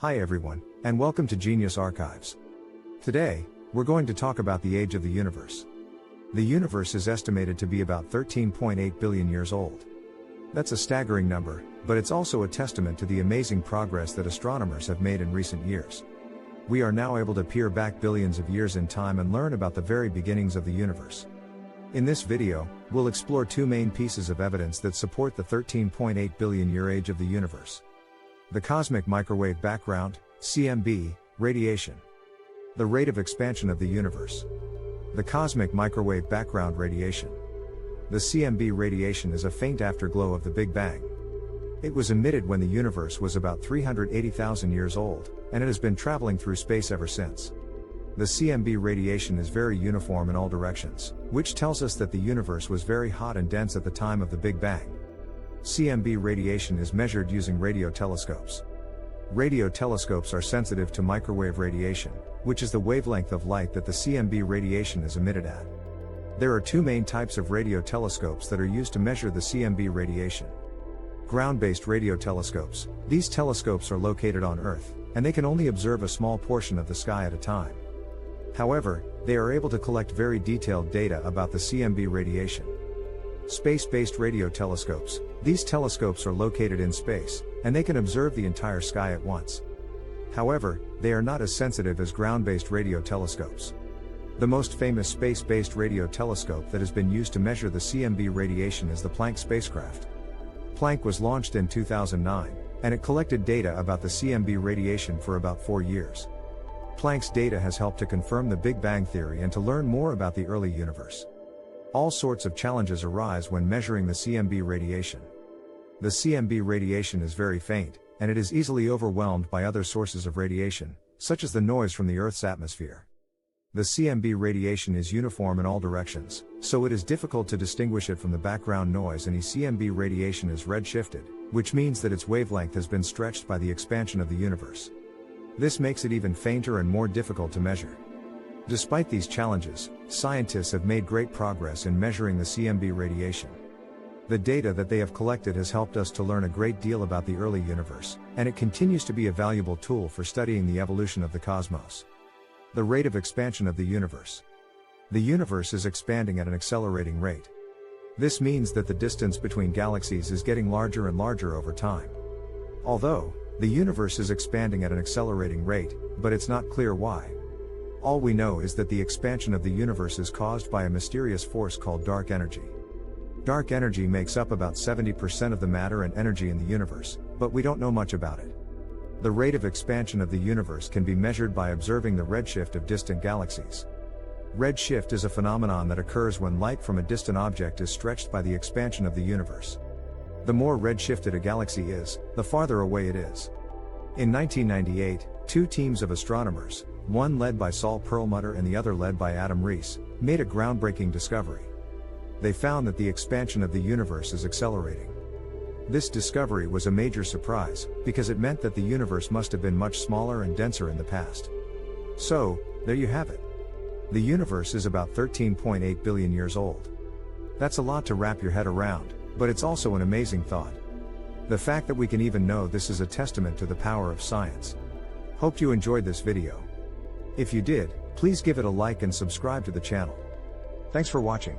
Hi everyone, and welcome to Genius Archives. Today, we're going to talk about the age of the universe. The universe is estimated to be about 13.8 billion years old. That's a staggering number, but it's also a testament to the amazing progress that astronomers have made in recent years. We are now able to peer back billions of years in time and learn about the very beginnings of the universe. In this video, we'll explore two main pieces of evidence that support the 13.8 billion year age of the universe. The cosmic microwave background, CMB, radiation. The rate of expansion of the universe. The cosmic microwave background radiation. The CMB radiation is a faint afterglow of the Big Bang. It was emitted when the universe was about 380,000 years old, and it has been traveling through space ever since. The CMB radiation is very uniform in all directions, which tells us that the universe was very hot and dense at the time of the Big Bang. CMB radiation is measured using radio telescopes. Radio telescopes are sensitive to microwave radiation, which is the wavelength of light that the CMB radiation is emitted at. There are two main types of radio telescopes that are used to measure the CMB radiation. Ground-based radio telescopes. These telescopes are located on Earth, and they can only observe a small portion of the sky at a time. However, they are able to collect very detailed data about the CMB radiation. Space-based radio telescopes. These telescopes are located in space, and they can observe the entire sky at once. However, they are not as sensitive as ground-based radio telescopes. The most famous space-based radio telescope that has been used to measure the CMB radiation is the Planck spacecraft. Planck was launched in 2009, and it collected data about the CMB radiation for about 4 years. Planck's data has helped to confirm the Big Bang theory and to learn more about the early universe. All sorts of challenges arise when measuring the CMB radiation. The CMB radiation is very faint, and it is easily overwhelmed by other sources of radiation, such as the noise from the Earth's atmosphere. The CMB radiation is uniform in all directions, so it is difficult to distinguish it from the background noise. Any CMB radiation is redshifted, which means that its wavelength has been stretched by the expansion of the universe. This makes it even fainter and more difficult to measure. Despite these challenges, scientists have made great progress in measuring the CMB radiation. The data that they have collected has helped us to learn a great deal about the early universe, and it continues to be a valuable tool for studying the evolution of the cosmos. The rate of expansion of the universe. The universe is expanding at an accelerating rate. This means that the distance between galaxies is getting larger and larger over time. Although, the universe is expanding at an accelerating rate, but it's not clear why. All we know is that the expansion of the universe is caused by a mysterious force called dark energy. Dark energy makes up about 70% of the matter and energy in the universe, but we don't know much about it. The rate of expansion of the universe can be measured by observing the redshift of distant galaxies. Redshift is a phenomenon that occurs when light from a distant object is stretched by the expansion of the universe. The more redshifted a galaxy is, the farther away it is. In 1998, two teams of astronomers, one led by Saul Perlmutter and the other led by Adam Rees, made a groundbreaking discovery. They found that the expansion of the universe is accelerating. This discovery was a major surprise, because it meant that the universe must have been much smaller and denser in the past. So, there you have it. The universe is about 13.8 billion years old. That's a lot to wrap your head around, but it's also an amazing thought. The fact that we can even know this is a testament to the power of science. Hope you enjoyed this video. If you did, please give it a like and subscribe to the channel. Thanks for watching.